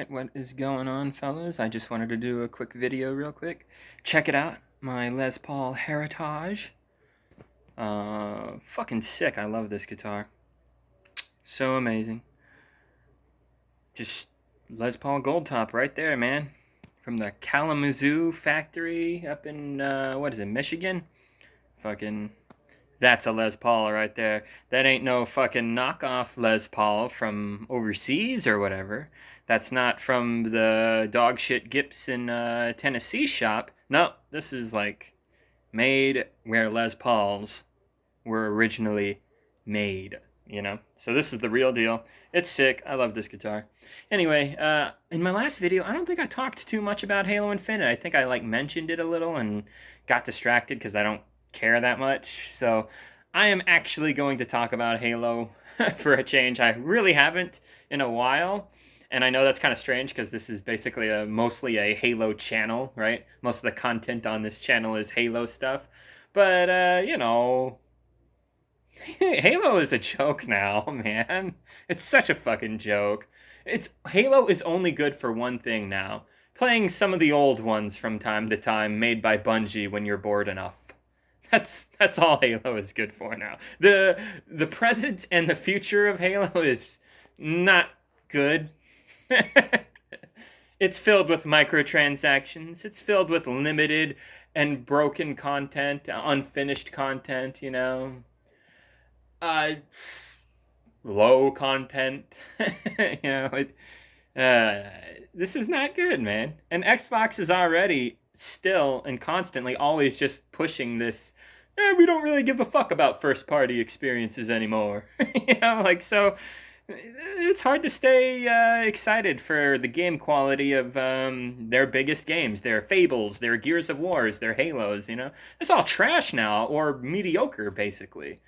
Alright, what is going on, fellas? I just wanted to do a quick video real quick. Check it out, my Les Paul Heritage. Fucking sick, I love this guitar. So amazing. Just Les Paul Gold Top right there, man. From the Kalamazoo factory up in, what is it, Michigan? Fucking, that's a Les Paul right there. That ain't no fucking knockoff Les Paul from overseas or whatever. That's not from the dog shit Gibson, Tennessee shop. No, this is like made where Les Pauls were originally made, you know? So this is the real deal. It's sick. I love this guitar. Anyway, in my last video, I don't think I talked too much about Halo Infinite. I think I like mentioned it a little and got distracted because I don't care that much. So I am actually going to talk about Halo for a change. I really haven't in a while. And I know that's kind of strange because this is basically mostly a Halo channel, right? Most of the content on this channel is Halo stuff. But, Halo is a joke now, man. It's such a fucking joke. Halo is only good for one thing now. Playing some of the old ones from time to time made by Bungie when you're bored enough. That's all Halo is good for now. The present and the future of Halo is not good. It's filled with microtransactions. It's filled with limited and broken content, unfinished content, uh, low content. Uh, this is not good, man. And Xbox is already still and constantly always just pushing this. We don't really give a fuck about first party experiences anymore. So it's hard to stay excited for the game quality of their biggest games, their Fables, their Gears of Wars, their Halos. It's all trash now or mediocre, basically.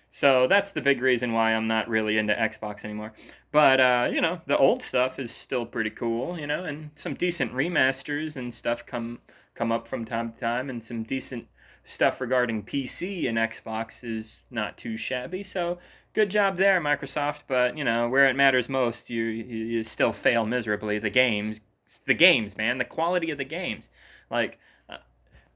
So that's the big reason why I'm not really into Xbox anymore. But the old stuff is still pretty cool, and some decent remasters and stuff come up from time to time, and some decent stuff regarding PC and Xbox is not too shabby. So good job there, Microsoft. But where it matters most, you still fail miserably. The games, man, the quality of the games, like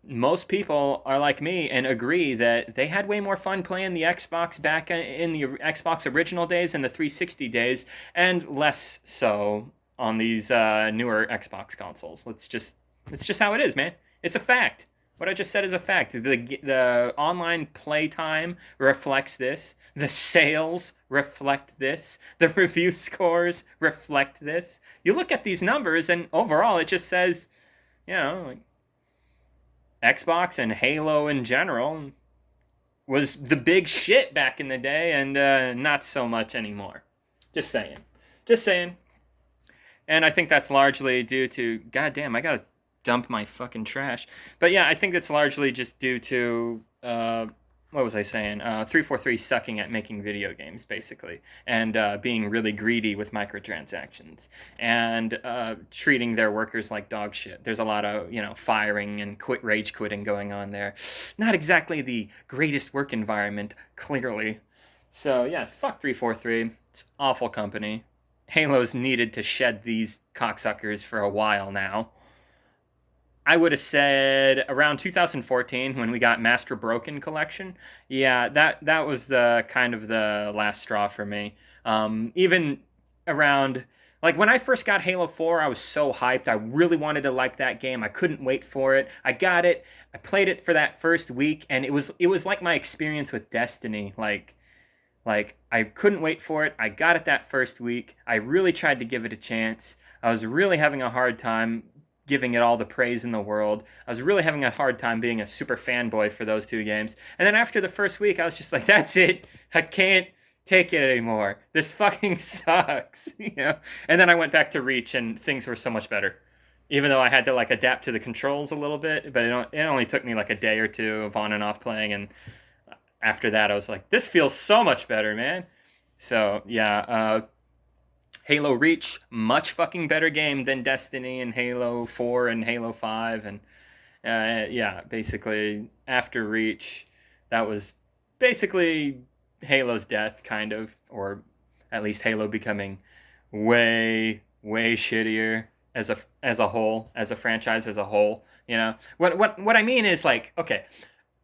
most people are like me and agree that they had way more fun playing the Xbox back in the Xbox original days and the 360 days, and less so on these newer Xbox consoles. It's just how it is, man. It's a fact. What I just said is a fact. The online playtime reflects this. The sales reflect this. The review scores reflect this. You look at these numbers, and overall, it just says, like Xbox and Halo in general was the big shit back in the day, and not so much anymore. Just saying. Just saying. And I think that's largely due to, goddamn, I gotta dump my fucking trash. But yeah, I think that's largely just due to, what was I saying? 343 sucking at making video games, basically, and being really greedy with microtransactions, and treating their workers like dog shit. There's a lot of, firing and rage quitting going on there. Not exactly the greatest work environment, clearly. So yeah, fuck 343. It's awful company. Halo's needed to shed these cocksuckers for a while now. I would have said around 2014 when we got Master Broken Collection. Yeah, that was the kind of the last straw for me. Even around, like, when I first got Halo 4, I was so hyped. I really wanted to like that game. I couldn't wait for it. I got it. I played it for that first week, and it was like my experience with Destiny. Like I couldn't wait for it. I got it that first week. I really tried to give it a chance. I was really having a hard time giving it all the praise in the world. I was really having a hard time being a super fanboy for those two games. And then after the first week, I was just like, that's it. I can't take it anymore. This fucking sucks. And then I went back to Reach, and things were so much better. Even though I had to like adapt to the controls a little bit, but it only took me like a day or two of on and off playing, and after that, I was like, this feels so much better, man. So yeah, Halo Reach, much fucking better game than Destiny and Halo 4 and Halo 5. And yeah, basically, after Reach, that was basically Halo's death, kind of, or at least Halo becoming way way shittier as a whole, as a franchise as a whole. You know what I mean is like, okay,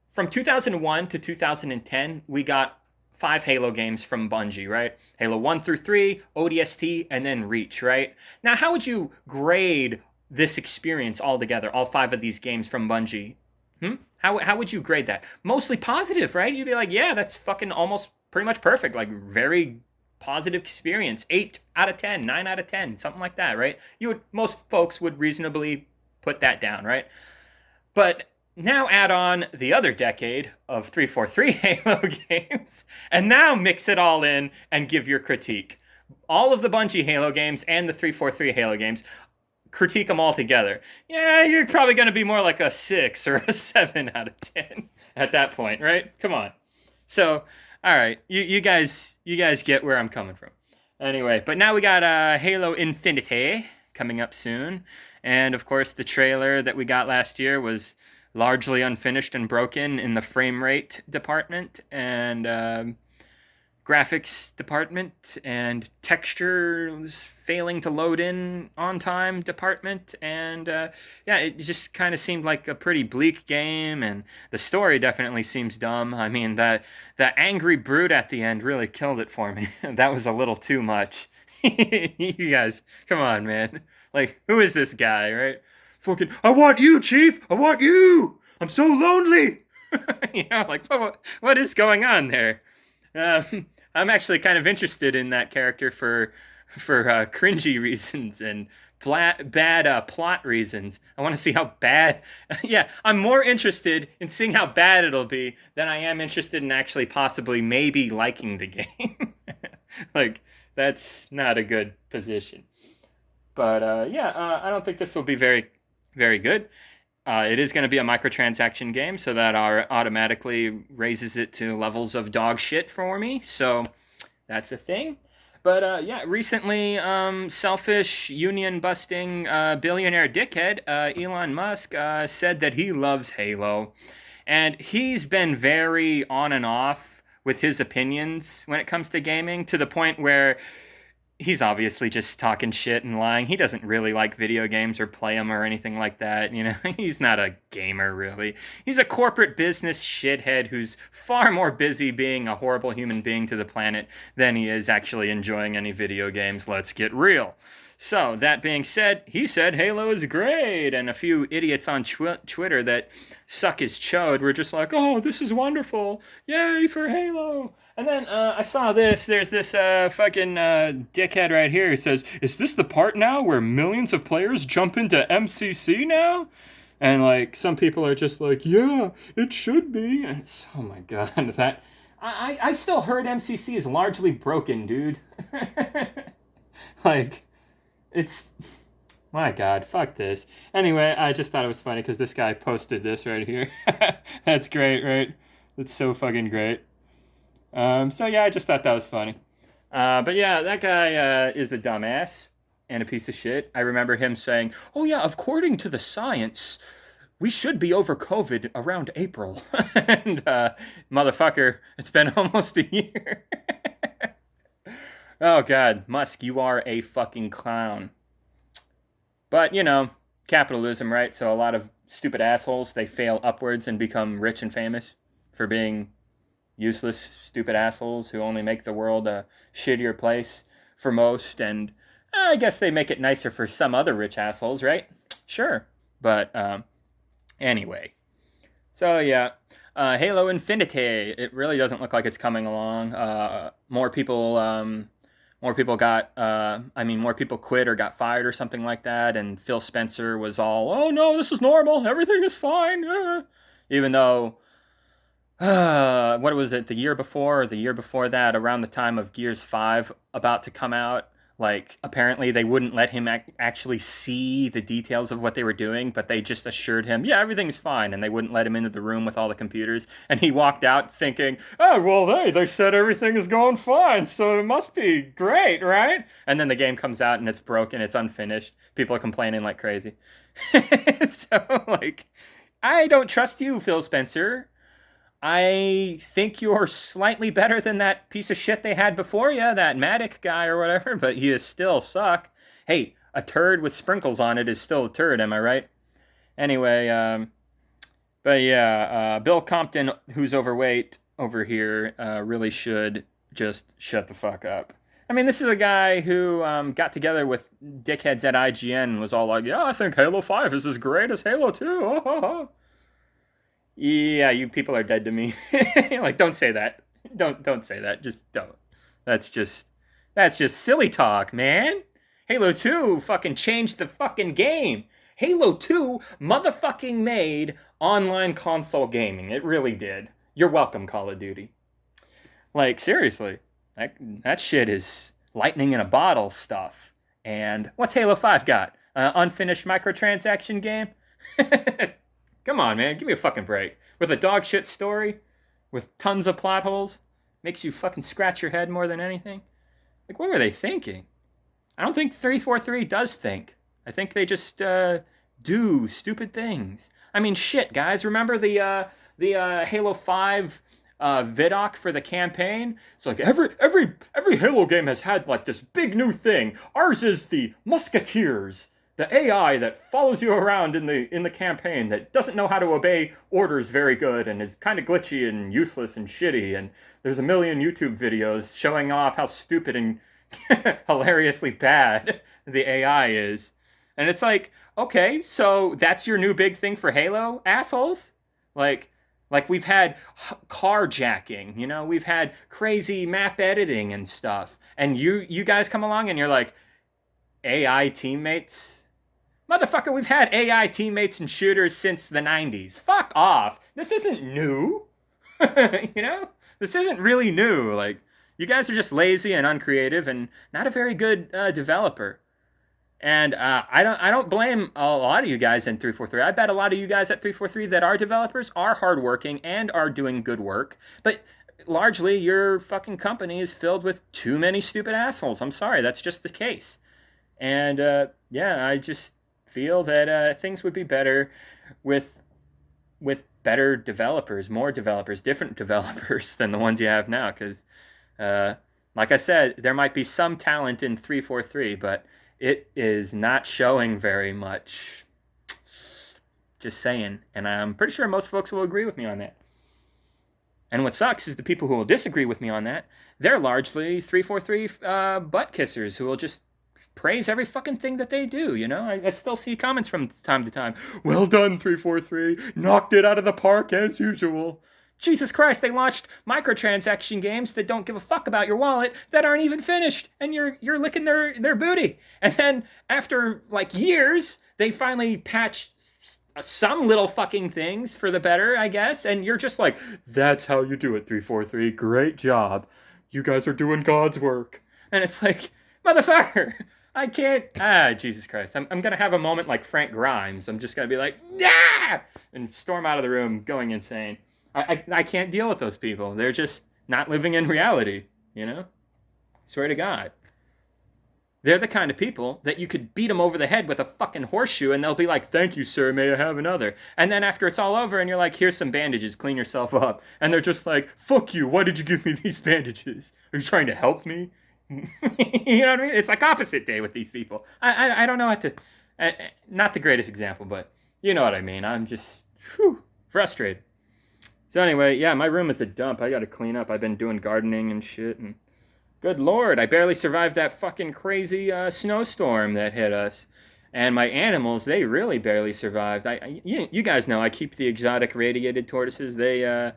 from 2001 to 2010, we got five Halo games from Bungie, right? Halo 1 through 3, ODST, and then Reach, right? Now, how would you grade this experience altogether, all five of these games from Bungie? How would you grade that? Mostly positive, right? You'd be like, yeah, that's fucking almost pretty much perfect. Like, very positive experience. 8 out of 10, 9 out of 10, something like that, right? Most folks would reasonably put that down, right? But now add on the other decade of 343 Halo games, and now mix it all in and give your critique. All of the Bungie Halo games and the 343 Halo games, critique them all together. Yeah, you're probably going to be more like a 6 or a 7 out of 10 at that point, right? Come on. So, all right, you guys get where I'm coming from. Anyway, but now we got Halo Infinite coming up soon. And of course, the trailer that we got last year was largely unfinished and broken in the frame rate department and graphics department and textures failing to load in on time department. And yeah, it just kind of seemed like a pretty bleak game. And the story definitely seems dumb. I mean, that angry brute at the end really killed it for me. That was a little too much. You guys, come on, man. Like, who is this guy, right? Fucking, I want you, Chief! I want you! I'm so lonely! You know, like, what is going on there? I'm actually kind of interested in that character for cringy reasons and bad plot reasons. I want to see how bad. Yeah, I'm more interested in seeing how bad it'll be than I am interested in actually possibly maybe liking the game. Like, that's not a good position. But yeah, I don't think this will be very, very good. It is going to be a microtransaction game, so that automatically raises it to levels of dog shit for me. So that's a thing. But yeah, recently, selfish, union busting, billionaire dickhead Elon Musk said that he loves Halo. And he's been very on and off with his opinions when it comes to gaming, to the point where he's obviously just talking shit and lying. He doesn't really like video games or play them or anything like that. You know, he's not a gamer, really. He's a corporate business shithead who's far more busy being a horrible human being to the planet than he is actually enjoying any video games. Let's get real. So, that being said, he said Halo is great, and a few idiots on Twitter that suck his chode were just like, oh, this is wonderful. Yay for Halo. And then I saw this. There's this fucking dickhead right here who says, is this the part now where millions of players jump into MCC now? And like, some people are just like, yeah, it should be. And it's, oh my god, that... I still heard MCC is largely broken, dude. Like... It's, my god, fuck this. Anyway, I just thought it was funny because this guy posted this right here. That's great, right? That's so fucking great. So yeah, I just thought that was funny. But yeah, that guy is a dumbass and a piece of shit. I remember him saying, oh yeah, according to the science, we should be over COVID around April. And motherfucker, it's been almost a year. Oh god, Musk, you are a fucking clown. But, you know, capitalism, right? So a lot of stupid assholes, they fail upwards and become rich and famous for being useless, stupid assholes who only make the world a shittier place for most. And I guess they make it nicer for some other rich assholes, right? Sure. But anyway. So, yeah. Halo Infinite, it really doesn't look like it's coming along. More people got, more people quit or got fired or something like that, and Phil Spencer was all, oh no, this is normal, everything is fine, even though, what was it, the year before, or the year before that, around the time of Gears 5 about to come out, like, apparently they wouldn't let him actually see the details of what they were doing, but they just assured him, yeah, everything's fine, and they wouldn't let him into the room with all the computers, and he walked out thinking, oh, well, they said everything is going fine, so it must be great, right? And then the game comes out, and it's broken, it's unfinished, people are complaining like crazy. So, like, I don't trust you, Phil Spencer. I think you're slightly better than that piece of shit they had before you, that Matic guy or whatever, but you still suck. Hey, a turd with sprinkles on it is still a turd, am I right? Anyway, but yeah, Bill Compton, who's overweight over here, really should just shut the fuck up. I mean, this is a guy who got together with dickheads at IGN and was all like, "Yeah, I think Halo 5 is as great as Halo 2." Yeah, you people are dead to me. Like, don't say that. Don't say that. Just don't. That's just that's just silly talk, man. Halo 2 fucking changed the fucking game. Halo 2 motherfucking made online console gaming. It really did. You're welcome, Call of Duty. Like, seriously. That shit is lightning in a bottle stuff. And what's Halo 5 got? Unfinished microtransaction game? Come on, man. Give me a fucking break. With a dog shit story, with tons of plot holes, makes you fucking scratch your head more than anything. Like, what were they thinking? I don't think 343 does think. I think they just do stupid things. I mean, shit, guys. Remember the Halo 5 vidoc for the campaign? It's like every Halo game has had like this big new thing. Ours is the Musketeers, the AI that follows you around in the campaign that doesn't know how to obey orders very good and is kind of glitchy and useless and shitty. And there's a million YouTube videos showing off how stupid and hilariously bad the AI is. And it's like, okay, so that's your new big thing for Halo, assholes? Like like we've had carjacking, you know, we've had crazy map editing and stuff. And you guys come along and you're like, AI teammates? Motherfucker, we've had AI teammates and shooters since the 90s. Fuck off. This isn't new. You know? This isn't really new. Like, you guys are just lazy and uncreative and not a very good developer. And I don't blame a lot of you guys in 343. I bet a lot of you guys at 343 that are developers are hardworking and are doing good work. But largely, your fucking company is filled with too many stupid assholes. I'm sorry, that's just the case. And yeah, I just feel that things would be better with better developers, more developers, different developers than the ones you have now. Because, like I said, there might be some talent in 343, but it is not showing very much. Just saying. And I'm pretty sure most folks will agree with me on that. And what sucks is the people who will disagree with me on that, they're largely 343 butt kissers who will just praise every fucking thing that they do, you know? I still see comments from time to time. Well done, 343. Knocked it out of the park as usual. Jesus Christ, they launched microtransaction games that don't give a fuck about your wallet that aren't even finished, and you're licking their booty. And then after like years, they finally patched some little fucking things for the better, I guess, and you're just like, that's how you do it, 343. Great job. You guys are doing God's work. And it's like, motherfucker, I can't. Jesus Christ. I'm going to have a moment like Frank Grimes. I'm just going to be like, ah! And storm out of the room going insane. I can't deal with those people. They're just not living in reality, you know? Swear to God. They're the kind of people that you could beat them over the head with a fucking horseshoe and they'll be like, thank you, sir, may I have another? And then after it's all over and you're like, here's some bandages, clean yourself up. And they're just like, fuck you, why did you give me these bandages? Are you trying to help me? You know what I mean? It's like opposite day with these people. I don't know what to... not the greatest example, but you know what I mean. I'm just frustrated. So anyway, yeah, my room is a dump. I gotta clean up. I've been doing gardening and shit, and good lord, I barely survived that fucking crazy snowstorm that hit us. And my animals, they really barely survived. You guys know I keep the exotic radiated tortoises. They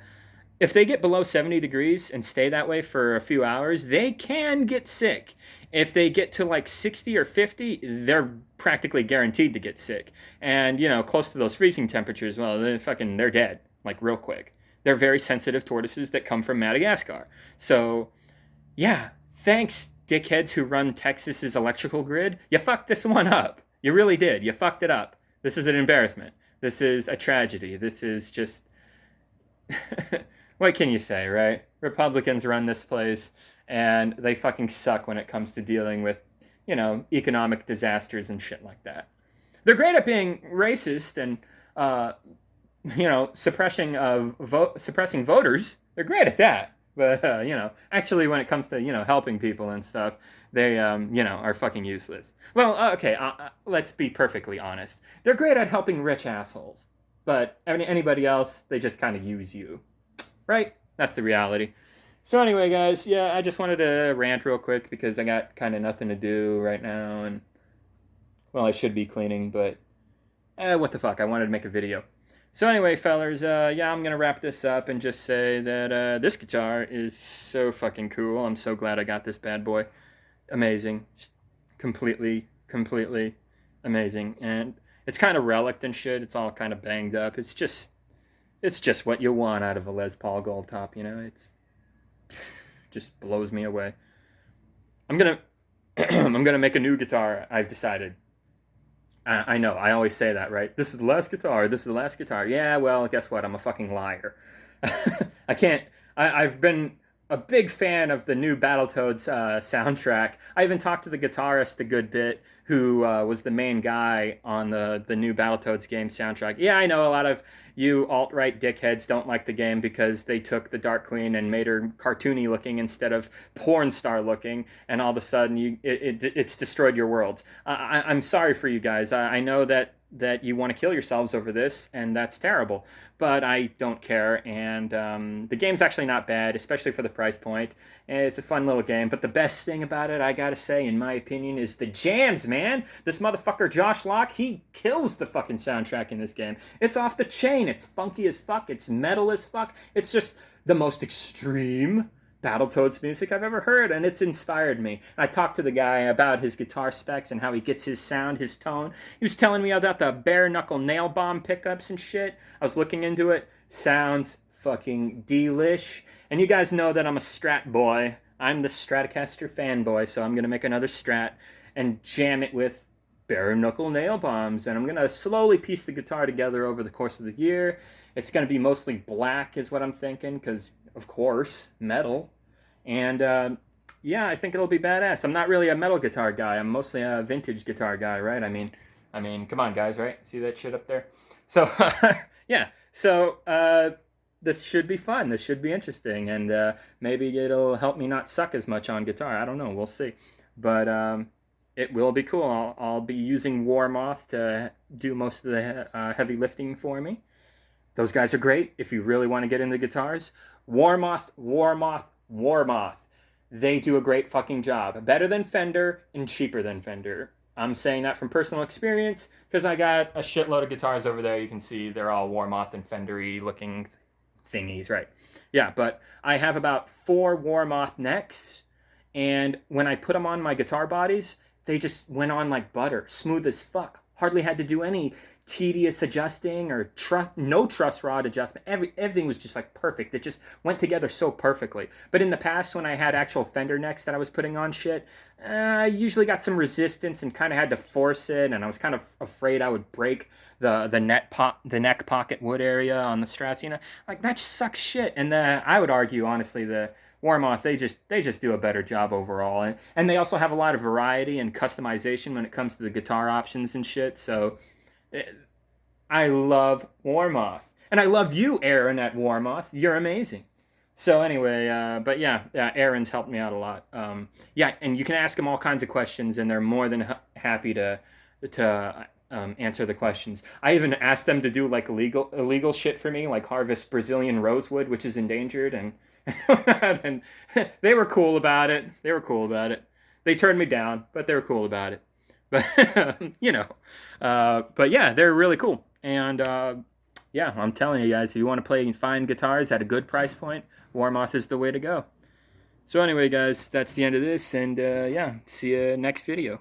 if they get below 70 degrees and stay that way for a few hours, they can get sick. If they get to like 60 or 50, they're practically guaranteed to get sick. And, you know, close to those freezing temperatures, well, they're dead, like real quick. They're very sensitive tortoises that come from Madagascar. So, yeah, thanks, dickheads who run Texas's electrical grid. You fucked this one up. You really did. You fucked it up. This is an embarrassment. This is a tragedy. This is just... What can you say, right? Republicans run this place, and they fucking suck when it comes to dealing with, you know, economic disasters and shit like that. They're great at being racist and, you know, suppressing voters. They're great at that. But actually, when it comes to helping people and stuff, they are fucking useless. Well, okay, let's be perfectly honest. They're great at helping rich assholes, but anybody else, they just kind of use you, right? That's the reality. So anyway, guys, yeah, I just wanted to rant real quick because I got kind of nothing to do right now, and well, I should be cleaning, but what the fuck? I wanted to make a video. So anyway, fellers, yeah, I'm gonna wrap this up and just say that this guitar is so fucking cool. I'm so glad I got this bad boy. Amazing, just completely amazing. And it's kind of relic and shit. It's all kind of banged up. It's just what you want out of a Les Paul Gold Top. It's just blows me away. I'm gonna I'm gonna make a new guitar. I've decided. I know. I always say that, right? This is the last guitar. This is the last guitar. Yeah, well, guess what? I'm a fucking liar. I can't. I've been a big fan of the new Battletoads soundtrack. I even talked to the guitarist a good bit, who was the main guy on the new Battletoads game soundtrack. Yeah, I know a lot of you alt-right dickheads don't like the game because they took the Dark Queen and made her cartoony looking instead of porn star looking, and all of a sudden it's destroyed your world. I'm sorry for you guys. I know that you want to kill yourselves over this, and that's terrible. But I don't care, and the game's actually not bad, especially for the price point. And it's a fun little game, but the best thing about it, I gotta say, in my opinion, is the jams, man. This motherfucker, Josh Locke, he kills the fucking soundtrack in this game. It's off the chain, it's funky as fuck, it's metal as fuck, it's just the most extreme Battletoads music I've ever heard, and it's inspired me. I talked to the guy about his guitar specs and how he gets his sound, his tone. He was telling me about the bare knuckle nail bomb pickups and shit. I was looking into it. Sounds fucking delish. And you guys know that I'm a Strat boy. I'm the Stratocaster fanboy, so I'm gonna make another Strat and jam it with bare knuckle nail bombs, and I'm gonna slowly piece the guitar together over the course of the year. It's gonna be mostly black, is what I'm thinking, because of course, metal. And yeah, I think it'll be badass. I'm not really a metal guitar guy. I'm mostly a vintage guitar guy, right? I mean, come on, guys, right? See that shit up there? So yeah, so this should be fun. This should be interesting, and maybe it'll help me not suck as much on guitar. I don't know. We'll see. But it will be cool. I'll be using Warmoth to do most of the heavy lifting for me. Those guys are great if you really want to get into guitars. Warmoth. They do a great fucking job. Better than Fender and cheaper than Fender. I'm saying that from personal experience because I got a shitload of guitars over there. You can see they're all Warmoth and Fender-y looking thingies, right? Yeah, but I have about 4 Warmoth necks, and when I put them on my guitar bodies, they just went on like butter, smooth as fuck. Hardly had to do any tedious adjusting or no truss rod adjustment. Everything was just like perfect. It just went together so perfectly. But in the past, when I had actual Fender necks that I was putting on shit, I usually got some resistance and kind of had to force it, and I was kind of afraid I would break the neck pocket wood area on the Strats. Like that just sucks shit. And I would argue honestly the Warmoth, they just do a better job overall, and they also have a lot of variety and customization when it comes to the guitar options and shit. So I love Warmoth, and I love you, Aaron at Warmoth. You're amazing. So anyway, but yeah, Aaron's helped me out a lot. Yeah, and you can ask him all kinds of questions, and they're more than happy to answer the questions. I even asked them to do like illegal shit for me, like harvest Brazilian rosewood, which is endangered, and and they were cool about it. They turned me down, but they were cool about it. But but yeah, they're really cool. And yeah, I'm telling you guys, if you want to play fine guitars at a good price point, Warmoth is the way to go. So anyway, guys, that's the end of this, and yeah, see you next video.